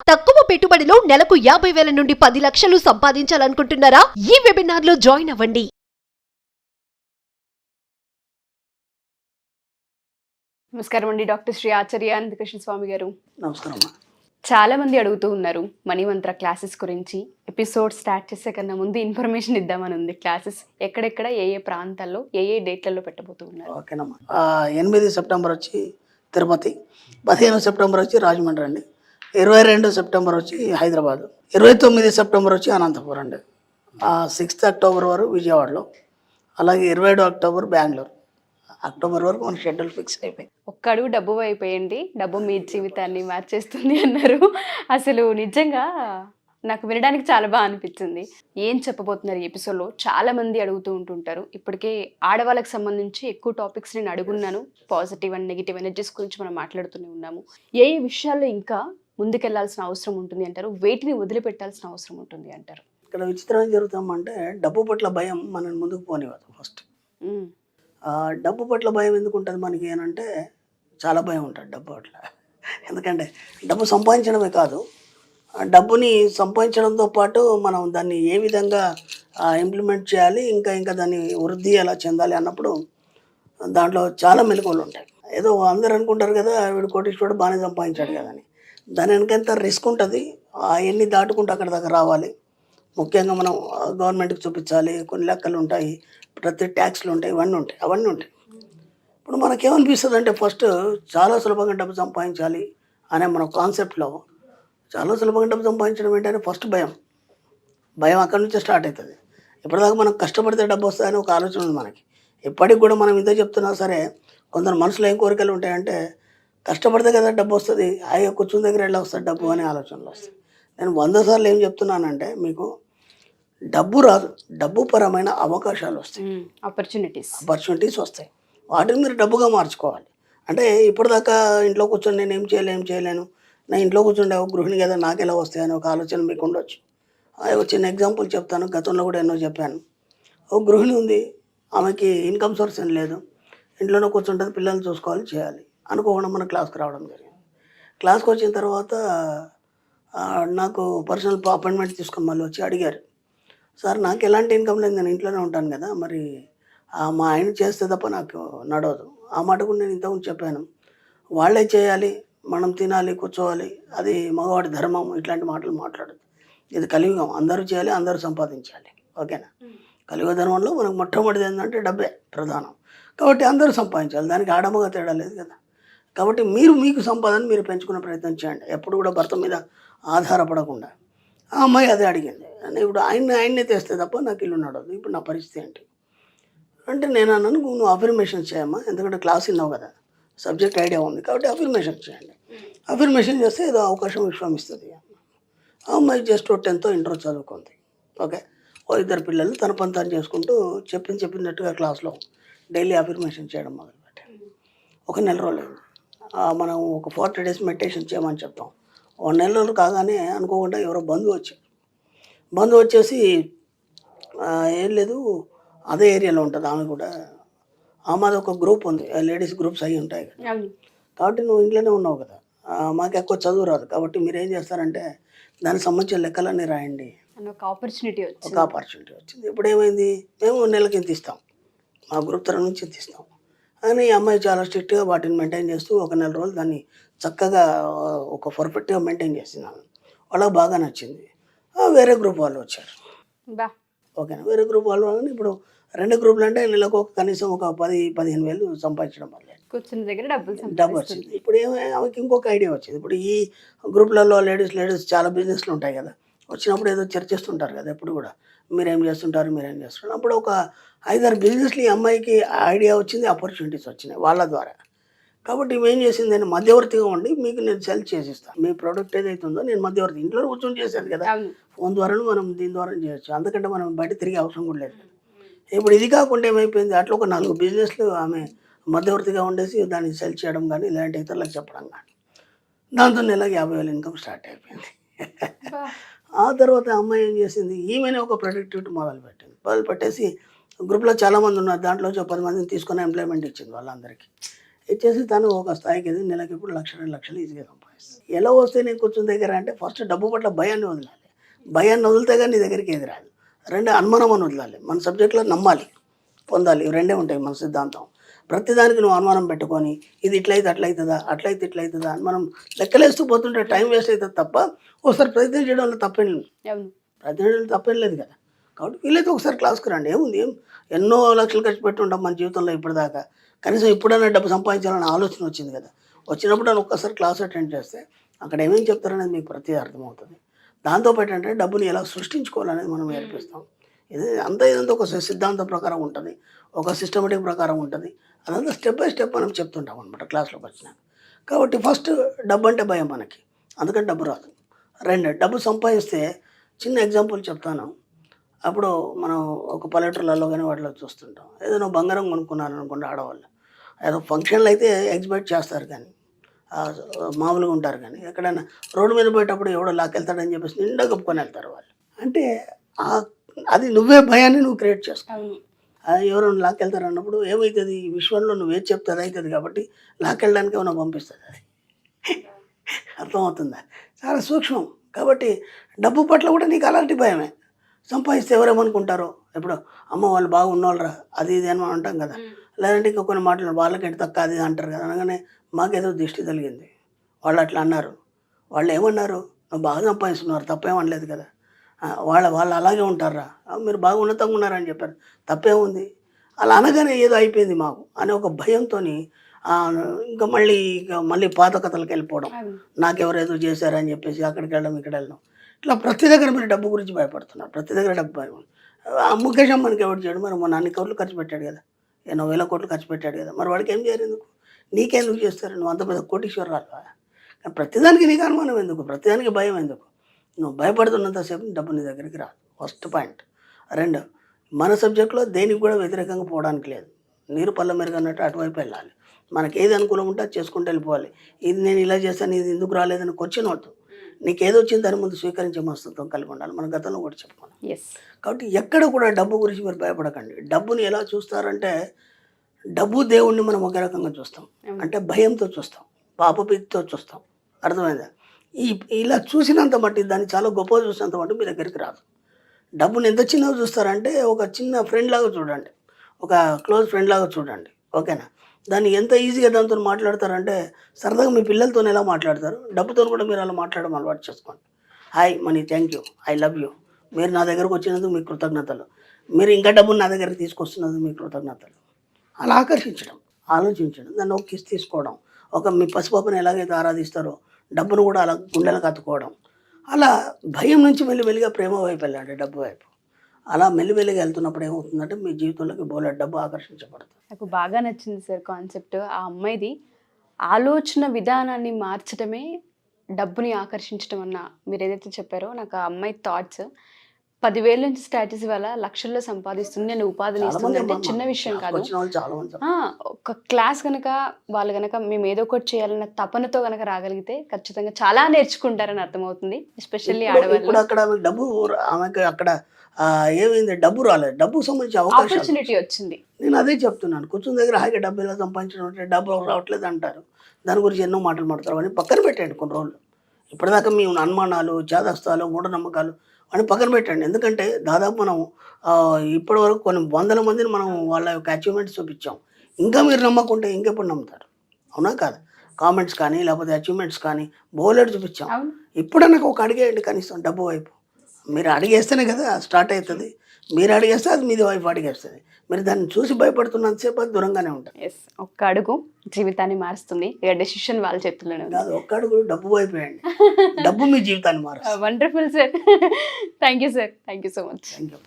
తక్కువ పెట్టుబడిలో నెలకు 50,000 నుండి 10 లక్షలు సంపాదించాలనుకుంటున్నారా? ఈ వెబినార్ లో జాయిన్ అవ్వండి. నమస్కారం అండి. డాక్టర్ శ్రీ ఆచార్య అనంతకృష్ణ స్వామి గారు. నమస్కారం. చాలా మంది అడుగుతూ ఉన్నారు మనీ మంత్ర క్లాసెస్ గురించి. ఎపిసోడ్ స్టార్ట్ చేసే కన్నా ముందు ఇన్ఫర్మేషన్ ఇద్దామని ఉంది. క్లాసెస్ ఎక్కడెక్కడ ఏ ఏ ప్రాంతాల్లో ఏ ఏ డేట్లలో పెట్టబోతూ ఉన్నారు? ఓకేనమ్మా. 8 సెప్టెంబర్ వచ్చి తిరుపతి, 15 సెప్టెంబర్ వచ్చి రాజమండ్రి అండి, 22 సెప్టెంబర్ వచ్చి హైదరాబాద్, 29 సెప్టెంబర్ వచ్చి అనంతపురం అండి, 6 అక్టోబర్ వరకు విజయవాడలో, అలాగే 27 అక్టోబర్ బెంగళూరు. అక్టోబర్ వరకు మన షెడ్యూల్ ఫిక్స్ అయిపోయింది. ఒక్క అడుగు డబ్బు అయిపోయింది, డబ్బు మీ జీవితాన్ని మార్చేస్తుంది అన్నారు. అసలు నిజంగా నాకు వినడానికి చాలా బాగా అనిపించింది. ఏం చెప్పబోతున్నారు ఈ ఎపిసోడ్లో? చాలా మంది అడుగుతూ ఉంటుంటారు. ఇప్పటికే ఆడవాళ్ళకి సంబంధించి ఎక్కువ టాపిక్స్ నేను అడుగున్నాను. పాజిటివ్ అండ్ నెగిటివ్ ఎనర్జీస్ గురించి మనం మాట్లాడుతూనే ఉన్నాము. ఏ ఏ విషయాల్లో ఇంకా ముందుకెళ్లాల్సిన అవసరం ఉంటుంది అంటారు? వేటిని వదిలిపెట్టాల్సిన అవసరం ఉంటుంది అంటారు? ఇక్కడ విచిత్రం ఏం జరుగుతామంటే డబ్బు పట్ల భయం మనల్ని ముందుకు పోనివ్వదు. ఫస్ట్ డబ్బు పట్ల భయం ఎందుకు ఉంటుంది మనకి అంటే చాలా భయం ఉంటుంది డబ్బు పట్ల. ఎందుకంటే డబ్బు సంపాదించడమే కాదు, డబ్బుని సంపాదించడంతో పాటు మనం దాన్ని ఏ విధంగా ఇంప్లిమెంట్ చేయాలి, ఇంకా దాన్ని వృద్ధి ఎలా చెందాలి అన్నప్పుడు దాంట్లో చాలా మెలకువలు ఉంటాయి. ఏదో అందరు అనుకుంటారు కదా వీడు కోటీశ్వరుడు బాగానే సంపాదించాడు కదా అని. దాని వెనకంత రిస్క్ ఉంటుంది. అవన్నీ దాటుకుంటూ అక్కడ దాకా రావాలి. ముఖ్యంగా మనం గవర్నమెంట్కి చూపించాలి, కొన్ని లెక్కలు ఉంటాయి, ప్రతి ట్యాక్స్లు ఉంటాయి, అవన్నీ ఉంటాయి. ఇప్పుడు మనకేమనిపిస్తుంది అంటే ఫస్ట్ చాలా సులభంగా డబ్బు సంపాదించాలి అనే మన కాన్సెప్ట్లో చాలా సులభంగా డబ్బు సంపాదించడం ఏంటంటే ఫస్ట్ భయం అక్కడి నుంచే స్టార్ట్ అవుతుంది. ఇప్పటిదాకా మనం కష్టపడితే డబ్బు వస్తుందని ఒక ఆలోచన ఉంది మనకి. ఇప్పటికి కూడా మనం ఇంత చెప్తున్నా సరే కొందరు మనసులో ఏం కోరికలు ఉంటాయంటే కష్టపడితే కదా డబ్బు వస్తుంది, హాయిగా కూర్చుని దగ్గర ఎలా వస్తుంది డబ్బు అనే ఆలోచనలు వస్తాయి. నేను 100 సార్లు ఏం చెప్తున్నానంటే మీకు డబ్బు రాదు, డబ్బు పరమైన అవకాశాలు వస్తాయి, ఆపర్చునిటీస్ వస్తాయి. వాటిని మీరు డబ్బుగా మార్చుకోవాలి. అంటే ఇప్పటిదాకా ఇంట్లో కూర్చొని నేను ఏం చేయలేను, నా ఇంట్లో కూర్చుండే ఒక గృహిణి కదా నాకు ఎలా వస్తాయని ఒక ఆలోచన మీకు ఉండొచ్చు. ఒక చిన్న ఎగ్జాంపుల్ చెప్తాను, గతంలో కూడా ఎన్నో చెప్పాను. ఒక గృహిణి ఉంది, ఆమెకి ఇన్కమ్ సోర్స్ ఏం లేదు, ఇంట్లోనే కూర్చుంటుంది, పిల్లల్ని చూసుకోవాలి, చేయాలి అనుకోకుండా మన క్లాస్కి రావడం జరిగింది. క్లాస్కి వచ్చిన తర్వాత నాకు పర్సనల్ అపాయింట్మెంట్ తీసుకొని మళ్ళీ వచ్చి అడిగారు, సార్ నాకు ఎలాంటి ఇన్కమ్ లేదు, నేను ఇంట్లోనే ఉంటాను కదా, మరి మా ఆయన చేస్తే తప్ప నాకు నడవదు. ఆ మాట కూడా నేను ఇంతకుముందు చెప్పాను. వాళ్ళే చేయాలి, మనం తినాలి, కూర్చోవాలి, అది మగవాడి ధర్మం, ఇట్లాంటి మాటలు మాట్లాడదు. ఇది కలియుగం, అందరూ చేయాలి, అందరూ సంపాదించాలి. ఓకేనా? కలియుగ ధర్మంలో మనకు మొట్టమొదటిది ఏంటంటే డబ్బే ప్రధానం. కాబట్టి అందరూ సంపాదించాలి, దానికి ఆడమగా తేడా లేదు కదా. కాబట్టి మీకు సంపాదన మీరు పెంచుకునే ప్రయత్నం చేయండి, ఎప్పుడు కూడా భర్త మీద ఆధారపడకుండా. ఆ అమ్మాయి అదే అడిగింది. ఇప్పుడు ఆయన్నే తెస్తే తప్ప నాకు ఇల్లు నడవదు, ఇప్పుడు నా పరిస్థితి ఏంటి అంటే నేను అన్నాను, నువ్వు అఫర్మేషన్ చేయమ్మా, ఎందుకంటే క్లాస్ విన్నావు కదా, సబ్జెక్ట్ ఐడియా ఉంది కాబట్టి అఫర్మేషన్ చేయండి. అఫర్మేషన్ చేస్తే ఏదో అవకాశం విశ్వం ఇస్తుంది. ఆ అమ్మాయి జస్ట్ 10th ఇంటర్ చదువుకుంది. ఓకే, ఇద్దరు పిల్లలు తన పని తను చేసుకుంటూ చెప్పినట్టుగా క్లాస్లో డైలీ అఫర్మేషన్ చేయడం మొదలుపెట్టాను. ఒక నెల రోజులు మనం ఒక 40 days మెడిటేషన్ చేయమని చెప్తాం. 1 నెల రోజులు కాగానే అనుకోకుండా ఎవరో బంధువు వచ్చేసి ఏం లేదు, అదే ఏరియాలో ఉంటుంది ఆమె కూడా, ఆమెది ఒక గ్రూప్ ఉంది, లేడీస్ గ్రూప్స్ అవి ఉంటాయి కదా, కాబట్టి నువ్వు ఇంట్లోనే ఉన్నావు కదా, మాకు ఎక్కువ చదువు రాదు, కాబట్టి మీరు ఏం చేస్తారంటే దానికి సంబంధించిన లెక్కలన్నీ రాయండి. ఒక ఆపర్చునిటీ వచ్చింది. ఇప్పుడు ఏమైంది, మేము నెలకి ఇంత ఇస్తాం, మా గ్రూప్ తరఫు నుంచి ఇంత ఇస్తాం అని ఈ అమ్మాయి చాలా స్ట్రిక్ట్గా వాటిని మెయింటైన్ చేస్తూ 1 నెల రోజులు దాన్ని చక్కగా ఒక పర్ఫెక్ట్గా మెయింటైన్ చేస్తున్నాను. వాళ్ళకి బాగా నచ్చింది. వేరే గ్రూప్ వాళ్ళు వచ్చారు. ఓకేనా, వేరే గ్రూప్ వాళ్ళు కానీ ఇప్పుడు 2 గ్రూపులు అంటే నెలకు కనీసం ఒక 10-15 వేలు సంపాదించడం వల్ల కూర్చున్న దగ్గర డబ్బు వచ్చింది. ఇప్పుడు ఆమెకి ఇంకొక ఐడియా వచ్చింది. ఇప్పుడు ఈ గ్రూపులలో లేడీస్ చాలా బిజినెస్లు ఉంటాయి కదా, వచ్చినప్పుడు ఏదో చర్చిస్తుంటారు కదా ఎప్పుడు కూడా, మీరేం చేస్తుంటారు. అప్పుడు ఒక 5-6 బిజినెస్లు ఈ అమ్మాయికి ఐడియా వచ్చింది, ఆపర్చునిటీస్ వచ్చినాయి వాళ్ళ ద్వారా. కాబట్టి ఏం చేసింది, నేను మధ్యవర్తిగా ఉండి మీకు నేను సెల్ చేసిస్తాను, మీ ప్రోడక్ట్ ఏదైతే ఉందో నేను మధ్యవర్తి, ఇంట్లో కూర్చొని చేశాను కదా, ఫోన్ ద్వారా మనం దీని ద్వారా చేయొచ్చు, అందుకంటే మనం బయట తిరిగే అవసరం కూడా లేదు. ఇప్పుడు ఇది కాకుండా ఏమైపోయింది, అట్లా ఒక 4 బిజినెస్లు ఆమె మధ్యవర్తిగా ఉండేసి దాన్ని సెల్ చేయడం కానీ ఇలాంటి ఇతరులకు చెప్పడం కానీ, దాంతో నెలకి 50,000 ఇన్కమ్ స్టార్ట్ అయిపోయింది. ఆ తర్వాత అమ్మాయి ఏం చేసింది, ఈమెనే ఒక ప్రొడక్టివిటీ మొదలుపెట్టేసి గ్రూప్లో చాలామంది ఉన్నారు, దాంట్లో 10 మందిని తీసుకొని ఎంప్లాయ్మెంట్ ఇచ్చింది వాళ్ళందరికీ. ఇచ్చేసి తను ఒక స్థాయికి నెలకి ఇప్పుడు 1-2 లక్షలు ఈజీగా సంపాదించింది. సక్సెస్. ఎలా వస్తే నేను కూర్చుని దగ్గర అంటే ఫస్ట్ డబ్బు పట్ల భయాన్ని వదలాలి. భయాన్ని వదిలితే కానీ నీ దగ్గరికి ఏది రాదు. రెండు అనుమానం అని వదలాలి. మన సబ్జెక్ట్లో నమ్మాలి, పొందాలి. ఇవి రెండే ఉంటాయి మన సిద్ధాంతం. ప్రతిదానికి నువ్వు అనుమానం పెట్టుకొని ఇది ఇట్లయితే అట్లయితుందా, అట్లయితే ఇట్లయితుందా అని మనం లెక్కలేస్తూ పోతుంటే టైం వేస్ట్ అవుతుంది తప్ప ఒకసారి ప్రయత్నం చేయడం వల్ల తప్పేం లేదు. ప్రయత్నం చేయడం తప్పేం లేదు కదా. కాబట్టి వీళ్ళైతే ఒకసారి క్లాస్కి రండి. ఏముంది, ఎన్నో లక్షలు ఖర్చు పెట్టి ఉంటాం మన జీవితంలో ఇప్పటిదాకా. కనీసం ఇప్పుడైనా డబ్బు సంపాదించాలనే ఆలోచన వచ్చింది కదా. వచ్చినప్పుడు నేను ఒక్కసారి క్లాస్ అటెండ్ చేస్తే అక్కడ ఏమేమి చెప్తారనేది మీకు ప్రతి అర్థమవుతుంది. దాంతోపాటు అంటే డబ్బుని ఎలా సృష్టించుకోవాలనేది మనం నేర్పిస్తాం. ఇదంతా ఒక సిద్ధాంతం ప్రకారం ఉంటుంది, ఒక సిస్టమేటిక్ ప్రకారం ఉంటుంది. అదంతా స్టెప్ బై స్టెప్ మనం చెప్తుంటాం అనమాట క్లాస్లోకి వచ్చినాక. కాబట్టి ఫస్ట్ డబ్బు అంటే భయం మనకి, అందుకని డబ్బు రాదు. రెండు, డబ్బు సంపాదిస్తే చిన్న ఎగ్జాంపుల్ చెప్తాను. అప్పుడు మనం ఒక పల్లెటూర్లలో కానీ వాటిలో చూస్తుంటాం. ఏదైనా బంగారం కొనుక్కున్నాను అనుకోండి ఆడవాళ్ళు, ఏదో ఫంక్షన్లు అయితే ఎగ్జిబిట్ చేస్తారు కానీ మామూలుగా ఉంటారు. కానీ ఎక్కడైనా రోడ్డు మీద పోయేటప్పుడు ఎవడో లాక్కెళ్తాడని చెప్పేసి నిండా కప్పుకొని వెళ్తారు వాళ్ళు. అంటే అది నువ్వే భయాన్ని నువ్వు క్రియేట్ చేసుకోవాలి. ఎవరైనా లాక్కెళ్తారు అన్నప్పుడు ఏమవుతుంది, ఈ విశ్వంలో నువ్వేది చెప్తే అది అవుతుంది. కాబట్టి లాక్కెళ్ళడానికి ఏమైనా పంపిస్తుంది అది. అర్థమవుతుందా? చాలా సూక్ష్మం. కాబట్టి డబ్బు పట్ల కూడా నీకు అలాంటి భయమే. సంపాదిస్తే ఎవరేమనుకుంటారో, ఇప్పుడు అమ్మ వాళ్ళు బాగా ఉన్నోళ్ళరా అది ఇది అని మనం అంటాం కదా. లేదంటే ఇంకా కొన్ని మాటలు వాళ్ళకంటే తక్కువ అది అంటారు కదా. అనగానే మాకేదో దిష్టి తగిలింది, వాళ్ళు అట్లా అన్నారు. వాళ్ళు ఏమన్నారు, నువ్వు బాగా సంపాదిస్తున్నారు తప్పేమనలేదు కదా. వాళ్ళు అలాగే ఉంటారా, మీరు బాగా ఉన్నతంగా ఉన్నారని చెప్పారు, తప్పేముంది. అలా అనగానే ఏదో అయిపోయింది మాకు అనే ఒక భయంతో ఇంకా మళ్ళీ పాత కథలకు వెళ్ళిపోవడం, నాకెవరేదో చేశారని చెప్పేసి అక్కడికి వెళ్ళడం ఇక్కడ వెళ్ళడం. ఇట్లా ప్రతి దగ్గర మీరు డబ్బు గురించి భయపడుతున్నారు. ప్రతి దగ్గర డబ్బు భయం. ముఖేష్ అంబానీకి ఎవరు చేయడు, మరి మొన్న అన్ని కోట్లు ఖర్చు పెట్టాడు కదా, 80,000 కోట్లు ఖర్చు పెట్టాడు కదా. మరి వాడికి ఏం చేయరు ఎందుకు, నీకెందుకు చేస్తారు, నువ్వు అంత పెద్ద కోటీశ్వరరాలు. కానీ ప్రతిదానికి నీకు అనుమానం ఎందుకు, ప్రతిదానికి భయం ఎందుకు? నువ్వు భయపడుతున్నంతసేపు డబ్బు నీ దగ్గరికి రాదు. First point. రెండు, మన సబ్జెక్ట్లో దేనికి కూడా వ్యతిరేకంగా పోవడానికి లేదు. నీరు పళ్ళ మెరుగు అన్నట్టు అటువైపు వెళ్ళాలి. మనకి ఏది అనుకూలం ఉంటే అది చేసుకుంటూ వెళ్ళిపోవాలి. ఇది నేను ఇలా చేస్తాను, ఇది ఎందుకు రాలేదని క్వశ్చన్ వద్దు. నీకు ఏదో వచ్చింది దాని ముందు స్వీకరించే మనస్తత్వం కలిగి ఉండాలి. మన గతంలో కూడా చెప్పుకున్నాం. కాబట్టి ఎక్కడ కూడా డబ్బు గురించి మీరు భయపడకండి. డబ్బుని ఎలా చూస్తారంటే, డబ్బు దేవుణ్ణి మనం ఒక రకంగా చూస్తాం, అంటే భయంతో చూస్తాం, పాపభీతితో చూస్తాం. అర్థమైందా? ఇలా చూసినంత మట్టి, దాన్ని చాలా గొప్పగా చూసినంత మట్టి మీ దగ్గరికి రాదు. డబ్బుని ఎంత చిన్నగా చూస్తారంటే ఒక చిన్న ఫ్రెండ్ లాగా చూడండి, ఒక క్లోజ్ ఫ్రెండ్ లాగా చూడండి. ఓకేనా? దాన్ని ఎంత ఈజీగా దాంతో మాట్లాడతారంటే, సరదాగా మీ పిల్లలతో ఎలా మాట్లాడతారు, డబ్బుతో కూడా మీరు అలా మాట్లాడడం అలవాటు చేసుకోండి. Hi money, thank you, I love you, మీరు నా దగ్గరకు వచ్చినందుకు మీకు కృతజ్ఞతలు, మీరు ఇంకా డబ్బును నా దగ్గరికి తీసుకొస్తున్నందుకు మీకు కృతజ్ఞతలు. అలా ఆకర్షించడం, ఆలోచించడం, దాన్ని ఒక కిస్ తీసుకోవడం. మీ పసిపాపను ఎలాగైతే ఆరాధిస్తారో డబ్బును కూడా అలా గుండెలకు అతుకోవడం. అలా భయం నుంచి మెల్లిమెల్లిగా ప్రేమ వైపు వెళ్ళండి, డబ్బు వైపు. అలా మెల్లిమెల్లిగా వెళ్తున్నప్పుడు ఏమవుతుందంటే మీ జీవితంలోకి బోలెడు డబ్బు ఆకర్షించబడుతుంది. నాకు బాగా నచ్చింది సార్ కాన్సెప్ట్. ఆ అమ్మాయిది ఆలోచన విధానాన్ని మార్చడమే డబ్బుని ఆకర్షించడం అన్న మీరు ఏదైతే చెప్పారో, నాకు ఆ అమ్మాయి థాట్స్ 10,000 నుంచి స్టార్ట్ చేసి వల్ల లక్షల్లో సంపాదిస్తుంది, నేను ఉపాధిని ఇస్తుంది అంటే చిన్న విషయం కాదు. ఒక క్లాస్ కనుక వాళ్ళు కనుక మేము ఏదో ఒకటి చేయాలన్న తపనతో కనుక రాగలిగితే ఖచ్చితంగా చాలా నేర్చుకుంటారని అర్థమవుతుంది. ఎస్పెషల్లీ ఆడవాళ్ళు. ఇప్పుడు అక్కడ డబ్బు ఆమెకి అక్కడ ఏమైంది, డబ్బు రాలేదు, డబ్బు సంబంధించి ఆపర్చునిటీ వచ్చింది. నేను అదే చెప్తున్నాను. కూర్చుని దగ్గర హాయిగా డబ్బు ఎలా సంపాదించడం అంటే డబ్బు రావట్లేదు అంటారు, దాని గురించి ఎన్నో మాటలు మాట్లాడతారు. అని పక్కన పెట్టండి కొన్ని రోజులు. ఇప్పటిదాకా మీ అనుమానాలు, చేదస్తాలు, మూఢనమ్మకాలు అని పక్కన పెట్టండి. ఎందుకంటే దాదాపు మనం ఇప్పటి వరకు కొన్ని వందల మందిని మనం వాళ్ళ యొక్క అచీవ్మెంట్స్ చూపించాం. ఇంకా మీరు నమ్మకుంటే ఇంకెప్పుడు నమ్ముతారు? అవునా కాదు? కామెంట్స్ కానీ లేకపోతే అచీవ్మెంట్స్ కానీ బోలెడు చూపించాం. ఇప్పుడన్నా ఒక అడిగేయండి కనీసం డబ్బు వైపు. మీరు అడిగేస్తేనే కదా స్టార్ట్ అవుతుంది. మీరు అడిగేస్తే అది మీది వైపు అడిగేస్తుంది. మీరు దాన్ని చూసి భయపడుతున్నంతసేపు అది దూరంగానే ఉంటుంది. ఒక్క అడుగు జీవితాన్ని మారుస్తుంది. ఇక డెసిషన్ వాళ్ళ చేతుల్లోనే కాదు, ఒక్క అడుగు డబ్బు వైపు వేయండి, డబ్బు మీ జీవితాన్ని మారుస్తుంది. Wonderful sir. Thank you sir, thank you so much. Thank you.